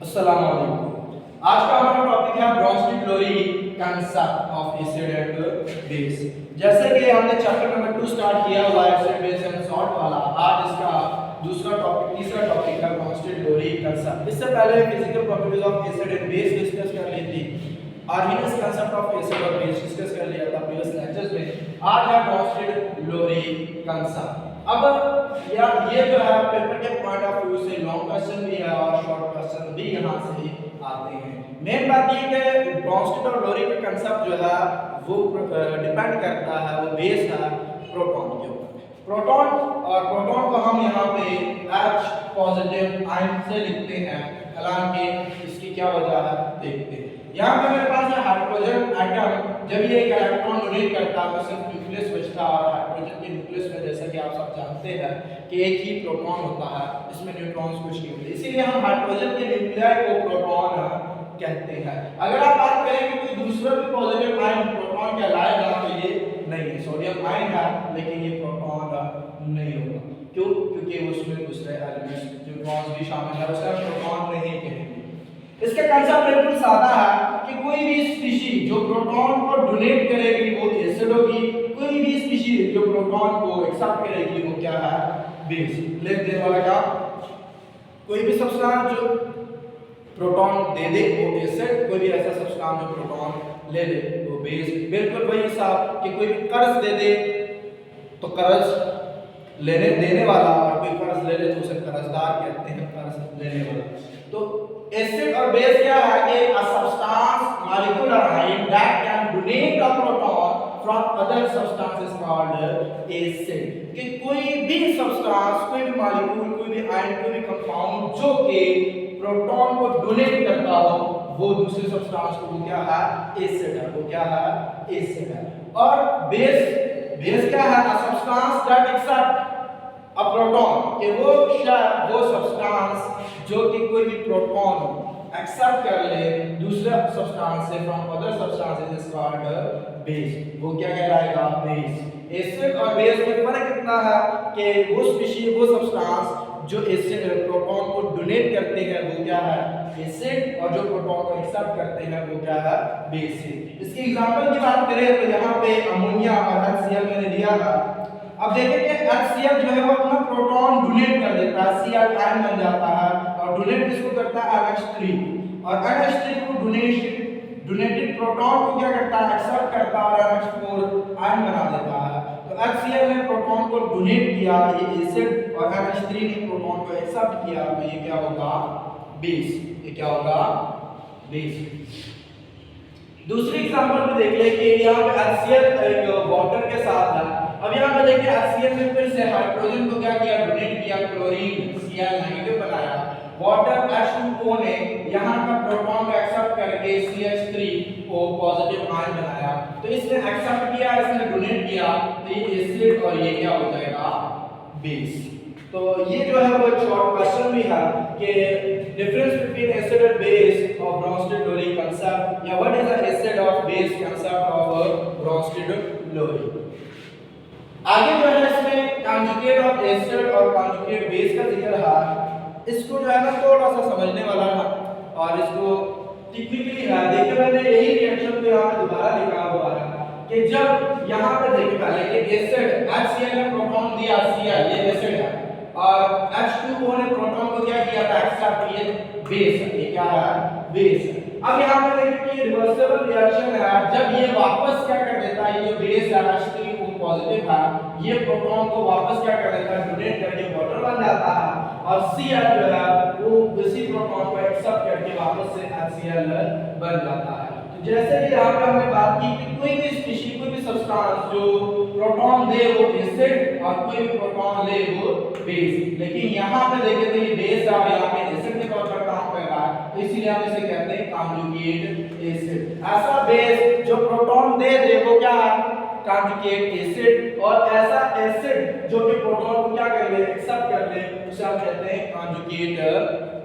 अस्सलाम वालेकुम। आज का हमारा टॉपिक है Bronsted Lowry concept of acid and base. जैसे कि हमने चैप्टर नंबर 2 स्टार्ट किया हुआ है एसिड बेस एंड सॉल्ट वाला। आज इसका तीसरा टॉपिक है ब्रोंस्टेड-लोरी कंसेप्ट। इससे पहले physical properties of acid and base discuss कर ली थी। आर्गेनिक कंसेप्ट ऑफ एसिड और बेस डिस्कस कर लिया था प्रीवियस लेक्चर्स में। आज है ब्रोंस्टेड-लोरी कंसेप्ट। अब ये जो है पेपर के पॉइंट ऑफ व्यू से लॉन्ग क्वेश्चन भी है और शॉर्ट क्वेश्चन भी यहाँ से आते हैं। मेन बात ये कि ब्रोंस्टेड और लोरी का कंसेप्ट जो है वो डिपेंड करता है, वो बेस है प्रोटॉन के ऊपर। प्रोटॉन को हम यहाँ पे H पॉजिटिव आयन से लिखते हैं, हालांकि इसकी क्या वजह है देखते हैं। यहाँ पे मेरे पास है हाइड्रोजन एटम। जब ये एक इलेक्ट्रॉन डोनेट करता है तो सिर्फ न्यूक्लियस बचता है और हाइड्रोजन के न्यूक्लियस में जैसा कि आप सब जानते हैं कि एक ही प्रोटॉन होता है, इसमें न्यूट्रॉन्स कुछ नहीं होते, इसीलिए हम हाइड्रोजन के न्यूक्लियाई को प्रोटॉन कहते हैं। अगर आप बात करें कि कोई दूसरा भी पॉजिटिव आयन प्रोटॉन कहलाएगा तो ये नहीं है, सोडियम आयन है लेकिन ये प्रोटॉन नहीं होगा। क्यों? क्योंकि उसमें दूसरे एलिमेंट्स न्यूट्रॉन्स भी शामिल है, उसे हम प्रोटॉन नहीं कहेंगे। इसका कंसेप्ट बिल्कुल सादा है कि कोई भी स्पीशीज जो प्रोटॉन को डोनेट करेगी वो एसिड होगी, कोई भी स्पीशीज जो प्रोटॉन को एक्सेप्ट करेगी वो क्या है बेस। लेट देने वाला का कोई भी सब्सटेंस जो प्रोटॉन दे दे वो एसिड, कोई भी ऐसा सब्सटेंस जो प्रोटॉन ले ले वो बेस। बिल्कुल वही हिसाब कि कोई भी कर्ज दे दे तो कर्ज लेने देने वाला, और कोई कर्ज ले ले तो उसे कर्जदार कहते हैं, कर्ज लेने वाला। तो एसिड और बेस क्या है कि a substance molecular ion that can donate a proton from other substances called acid। कि कोई भी सब्सटेंस, कोई भी मॉलिक्यूल, कोई भी आयन, कोई भी कंपाउंड जो कि प्रोटॉन को डोनेट करता हो वो दूसरे सब्सटेंस को वो क्या है एसिड है, वो क्या है एसिड है। और बेस क्या है a substance that accept a proton, कि वो सब्सटेंस जो कि कोई भी प्रोटॉन एक्सेप्ट कर ले दूसरे सब्सटेंस से from other substances is called base, वो क्या कहलाएगा बेस। एसिड और बेस में फर्क इतना है कि वो स्पीशीज, वो सब्सटेंस जो एसिड प्रोटॉन को डोनेट करते हैं वो क्या है एसिड, और जो प्रोटॉन को एक्सेप्ट करते हैं वो क्या है बेस है। इसकी एग्जांपल की बात करें तो यहाँ पे अमोनिया और HCl मैंने लिया है। अब देखें कि HCl जो है वो अपना प्रोटॉन डोनेट कर देता है, Cl आयन बन जाता है, और डोनेट किसको करता है NH3, और NH3 को डोनेटेड प्रोटॉन को क्या करता है एक्सेप्ट करता है और NH4 आयन बना देता है। तो HCl ने प्रोटॉन को डोनेट किया ये एसिड, और NH3 ने प्रोटॉन को एक्सेप्ट किया तो ये क्या होगा बेस, ये क्या होगा बेस। दूसरी एग्जांपल में देख ले कि यहाँ पे HCl एक वाटर के साथ है। अब यहाँ पे देखिए HCl ने फिर से हाइड्रोजन को क्या किया डोनेट किया, क्लोरीन Cl नेगेटिव बनाया, वाटर H2O ने यहाँ का प्रोटॉन को एक्सेप्ट करके CH3 को पॉजिटिव आयन बनाया। तो इसने एक्सेप्ट किया, इसने डोनेट किया, तो ये एसिड और ये क्या हो जाएगा बेस। तो ये जो है वो शॉर्ट क्वेश्चन भी है कि डिफरेंस बिटवीन एसिड और बेस ऑफ ब्रोंस्टेड-लोरी कंसेप्ट, या what is the acid of base concept of Bronsted Lowry. आगे जो है इसमें कॉन्जुगेट ऑफ एसिड और कॉन्जुगेट बेस का जिक्र है। इसको जो है ना थोड़ा सा समझने वाला है और इसको टेक्निकली है। देखिए मैंने यही रिएक्शन को यहाँ दोबारा लिखा हुआ है कि जब यहाँ पे देखिए पहले कि एसिड HCl ने प्रोटॉन दिया Cl, ये एसिड है, और H2O ने प्रोटॉन को क्या किया था एक्सेप्ट, ये बेस है, ये क्या है बेस है। अब यहाँ पे देखिए कि रिवर्सिबल रिएक्शन है। जब ये वापस क्या कर देता है, ये बेस है H3 पॉजिटिव है, ये प्रोटॉन को वापस क्या कर देता है डोनेट करके वाटर बन जाता है, और Cl जो है वो उसी प्रोटॉन को एक्सेप्ट करके वापस से HCl बन जाता है। तो जैसे कि यहाँ पे हमने बात की कि कोई भी स्पीशीज, कोई भी सब्सटेंस जो प्रोटॉन दे वो एसिड और कोई भी प्रोटॉन ले वो बेस, लेकिन यहाँ पे देखें तो ये बेस है और यहाँ पे एसिड के तौर पर काम कर रहा है, तो इसीलिए हम इसे कहते हैं कॉन्जुगेट एसिड। ऐसा बेस जो प्रोटॉन दे दे वो क्या है कॉन्जुगेट एसिड, और ऐसा एसिड जो कि प्रोटॉन को क्या कर ले एक्सेप्ट कर ले उसे हम कहते हैं कॉन्जुगेट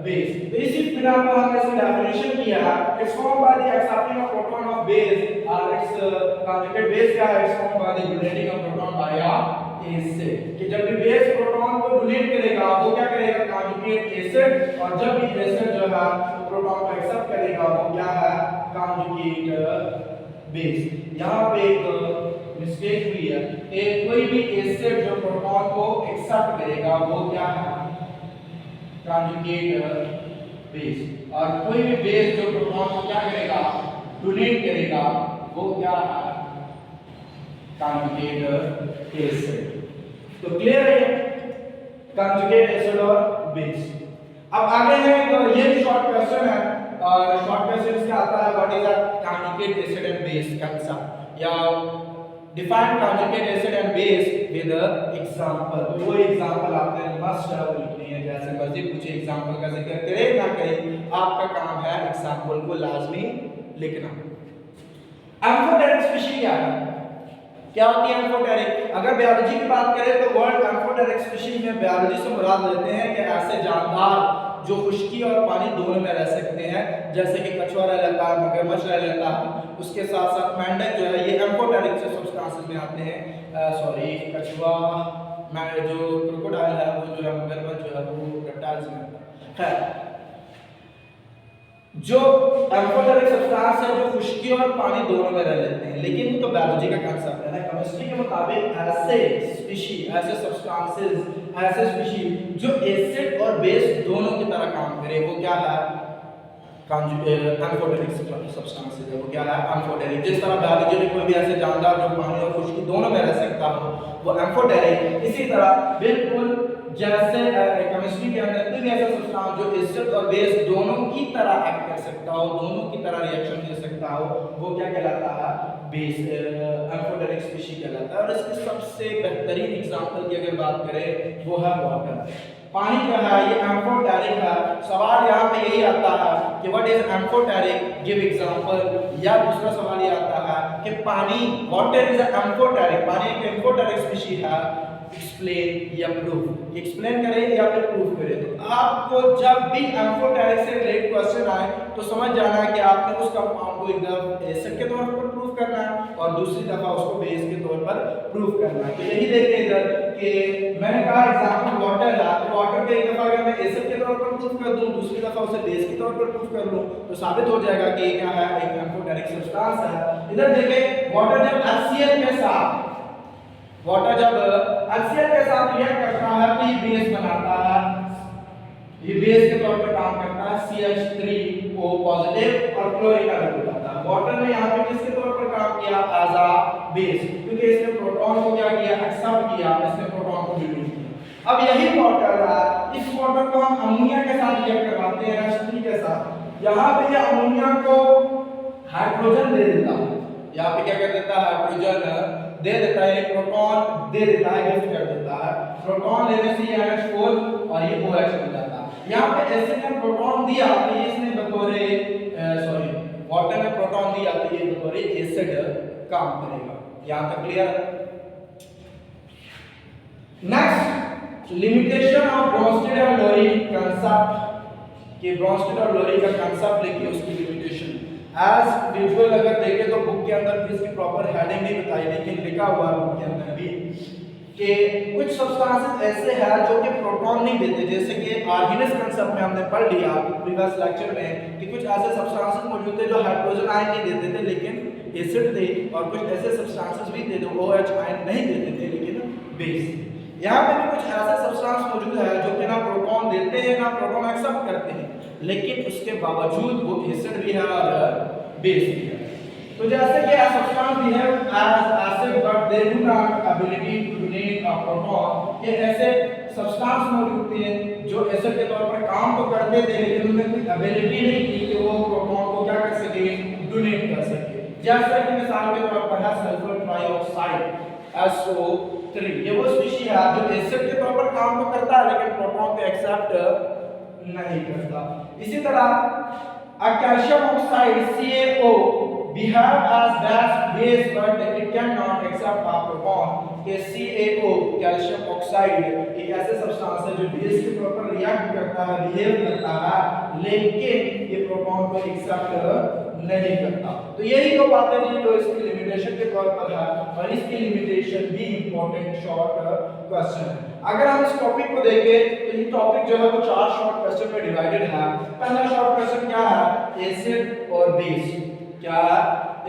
बेस। तो इसी बिना पर हमने इसकी डेफिनेशन किया है, it's formed by the accepting of proton of base, और इट्स कॉन्जुगेट बेस क्या है, it's formed by the donating of proton bye acid कि जब भी बेस प्रोटॉन को डोनेट करेगा वो क्या करेगा, कॉन्जुगेट एसिड, और जब भी एसिड जो है प्रोटॉन को एक्सेप्ट करेगा वो क्या है, कॉन्जुगेट बेस। यहाँ पे एक मिस्टेक हुई है, एक कोई भी एसिड जो प्रोटॉन को एक्सेप्ट करेगा वो क्या है, कॉन्जुगेट बेस, और कोई भी बेस जो प्रोटॉन को क्या करेगा, डोनेट करेगा वो क्या है, कॉन्जुगेट एसिड। तो क्लियर है कॉन्जुगेट एसिड और बेस। अब आगे है तो ये शॉर्ट क्वेश्चन है, और शॉर्ट क्वेश्चन क्या आता है, what is a conjugate acid and base concept, या define conjugate acid and base with example. तो वो एग्जांपल आपने मस्ट लिखनी है, जैसे मर्जी पूछे एग्जांपल का जिक्र करे ना करे, आपका काम है एग्जांपल को लाजमी लिखना। एम्फोटेरिक स्पीशीज क्या होती है एम्फोटेरिक? अगर बायोलॉजी की बात करें तो वर्ड एम्फोटेरिक स्पीशीज में बायोलॉजी से मुराद लेते हैं कि ऐसे जानदार जो खुश्की और पानी दोनों में रह सकते हैं, जैसे कि कछुआ रह लेता है, मगरमच्छ रह लेता है, उसके साथ साथ मेंढक जो है ये एम्फोटेरिक से सब्सटेंसेस में आते हैं। सॉरी कछुआ, मैं जो क्रोकोडाइल है वो जो है, मगरमच्छ जो है वो रेप्टाइल्स में आता है। खैर जो एम्फोटेरिक सब्सटेंस है जो खुश्की और पानी दोनों में रह लेते हैं, लेकिन वो तो बायोलॉजी का कांसेप्ट है ना। केमिस्ट्री के मुताबिक ऐसे स्पीशीज, ऐसे सब्सटेंसेस, ऐसे स्पीशीज जो एसिड और बेस दोनों की तरह काम करे वो क्या है, एम्फोटेरिक सब्सटेंसेस है, वो क्या है, एम्फोटेरिक। जिस तरह बायोलॉजी में कोई भी ऐसे जानदार जो पानी और खुश्की दोनों में रह सकता हो वो एम्फोटेरिक, इसी तरह बिल्कुल जैसे केमिस्ट्री के अंदर कोई भी ऐसा सब्सटेंस जो एसिड और बेस दोनों की तरह एक्ट कर सकता हो, दोनों की तरह रिएक्शन दे सकता हो, वो क्या कहलाता है, बेस, एम्फोटेरिक स्पीशीज कहलाता है। और इसके सबसे बेहतरीन एग्जांपल की अगर बात करें वो है वाटर। पानी क्या है, ये एम्फोटेरिक है। सवाल यहाँ पे यही आता है कि what is amphoteric, give example, या दूसरा सवाल ये आता है कि पानी, वाटर इज एम्फोटेरिक, पानी एक एम्फोटेरिक स्पीशीज है, एक्सप्लेन या प्रूफ, एक्सप्लेन करें या फिर प्रूफ करें। तो आपको जब भी एम्फोटेरिक से रिलेटेड क्वेश्चन आए तो समझ जाना है कि आपने उस कंपाउंड को एकदम एसिड के तौर पर प्रूफ करना है और दूसरी दफा उसको बेस के तौर पर प्रूफ करना है। तो यही देखिए इधर कि मैंने कहा एग्जांपल वाटर है, तो वाटर के एक दफा अगर मैं एसिड के तौर पर प्रूफ कर दूं, दूसरी दफा उसे बेस के तौर पर प्रूफ कर लूं, तो साबित हो जाएगा कि ये क्या है, एक एम्फोटेरिक सब्सटेंस है। इधर देखिए वाटर जब HCl के साथ, वाटर जब HCl के साथ रिएक्ट करता है तो ये बेस बनाता है, ये बेस के तौर पर काम करता है, CH3O पॉजिटिव और क्लोरीन का ग्रुप आता है। वाटर ने यहाँ पे किसके तौर पर काम किया, एज अ बेस, क्योंकि इसने प्रोटॉन को क्या किया, एक्सेप्ट किया, इसने प्रोटॉन को डिलीट किया। अब यही वाटर है, इस वाटर को हम अमोनिया के साथ रिएक्ट करवाते हैं, NH3 के साथ। यहाँ पे ये अमोनिया को हाइड्रोजन दे देता है, यहाँ पे क्या कर देता है, हाइड्रोजन दे देता है, प्रोटॉन दे देता है, गिफ्ट कर देता है। प्रोटॉन लेने से ये NH4 और ये OH बन जाता है। यहाँ पे एसिड ने प्रोटॉन दिया तो ये इसने बतौरे सॉरी वाटर ने प्रोटॉन दिया तो ये बतौरे एसिड काम करेगा। यहाँ तक clear? Next, limitation of Bronsted और लोरी कंसेप्ट, कि ब्रोंस्टेड और लोरी का कंसेप्ट लिखिए, उसकी लिमिटेशन एज विजुअल अगर देखें तो बुक के अंदर भी इसकी प्रॉपर हेडिंग नहीं बताई, लेकिन लिखा हुआ है बुक के अंदर भी कि कुछ सब्सटेंसेस ऐसे हैं जो कि प्रोटॉन नहीं देते, जैसे कि आर्गेनिक कंसेप्ट में हमने पढ़ लिया प्रीवियस लेक्चर में कि कुछ ऐसे सब्सटेंसेस मौजूद थे जो हाइड्रोजन आयन नहीं देते थे लेकिन एसिड थे, और कुछ ऐसे सब्सटेंसेस भी थे जो OH आयन नहीं देते थे लेकिन बेस। यहाँ पे भी कुछ ऐसे सब्सटेंस मौजूद है जो कि ना प्रोटॉन देते हैं ना प्रोटॉन एक्सेप्ट करते हैं, लेकिन उसके बावजूद वो एसिड भी है और बेस भी है। तो जैसे कि substance behave as acid but they do not ability to donate a proton, ये ऐसे सब्सटेंस मौजूद थे जो एसिड के तौर पर काम तो करते थे लेकिन उनमें कोई एबिलिटी नहीं थी कि वो प्रोटॉन को क्या कर सके, डोनेट कर सके। जैसे कि मिसाल के तौर पर है सल्फर ट्राइऑक्साइड SO3, ये वो स्पीशीज है जो एसिड के तौर पर काम तो करता है लेकिन प्रोटॉन को एक्सेप्ट नहीं करता। इसी तरह calcium oxide CaO behave as base but it cannot accept a proton, के CaO कैल्शियम ऑक्साइड एक ऐसे सब्सटेंस है जो बेस के तौर पर रिएक्ट करता है, बिहेव करता है, लेकिन ये प्रोटॉन को एक्सेप्ट नहीं करता। तो यही दो बातें थी जो इसकी लिमिट लिमिटेशन के तौर पर है और इसकी लिमिटेशन भी इंपॉर्टेंट शॉर्ट क्वेश्चन है। अगर हम इस टॉपिक को देखें तो ये टॉपिक जो है वो 4 शॉर्ट क्वेश्चन में डिवाइडेड है। पहला शॉर्ट क्वेश्चन क्या है, एसिड और बेस। क्या है,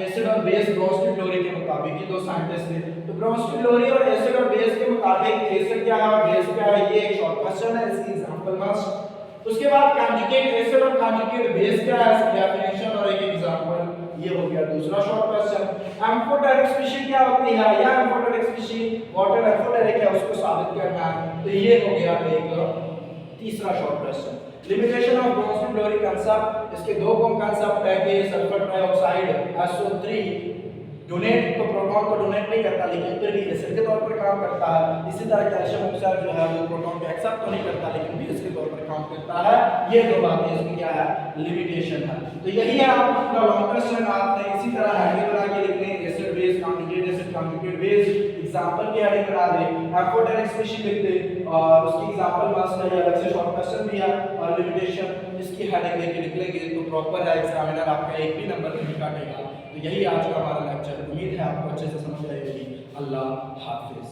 एसिड और बेस ब्रोंस्की-ग्लोरी के मुताबिक, ये दो साइंटिस्ट थे, तो ब्रोंस्की-ग्लोरी और एसिड और बेस के मुताबिक एसिड क्या है और बेस क्या है, ये एक शॉर्ट क्वेश्चन है, इसकी एग्जांपल मस्ट। उसके बाद कंजुगेट एसिड और कंजुगेट बेस क्या है, इसकी डेफिनेशन और एक एग्जांपल, ये हो गया दूसरा शॉर्ट क्वेश्चन। एम्फोटेरिक स्पीशीज क्या होती है, या एम्फोटेरिक स्पीशीज वाटर एम्फोटेरिक है उसको साबित करना है, तो ये हो गया एक तीसरा short question. Limitation of Bronsted Lowry concept, इसके दो कांसेप्ट है कि सल्फर ट्राइऑक्साइड SO3 डोनेट तो प्रोटॉन को डोनेट नहीं करता लेकिन फिर भी एसिड के तौर पर काम करता है। इसी तरह कैल्शियम ऑक्साइड जो है वो प्रोटॉन को एक्सेप्ट तो नहीं करता लेकिन बेस के तौर पर काम करता है। ये दो बातें इसकी क्या है, लिमिटेशन है। तो यही है आपका पूरा लॉन्ग क्वेश्चन। आपने इसी तरह हेडिंग बना के लिखने, acid base conjugate acid conjugate base, example की हेडिंग बना दे, एम्फोटेरिक स्पीशीज लिख दे और उसकी एग्जांपल मस्ट है, अलग से शॉर्ट क्वेश्चन भी है और लिमिटेशन इसकी हेडिंग लेके लिख लेंगे तो प्रॉपर है, एग्जामिनर आपका एक भी नंबर नहीं काटेगा। तो यही आज का हमारा लेक्चर, उम्मीद है आपको अच्छे से समझ आई होगी। अल्लाह हाफिज।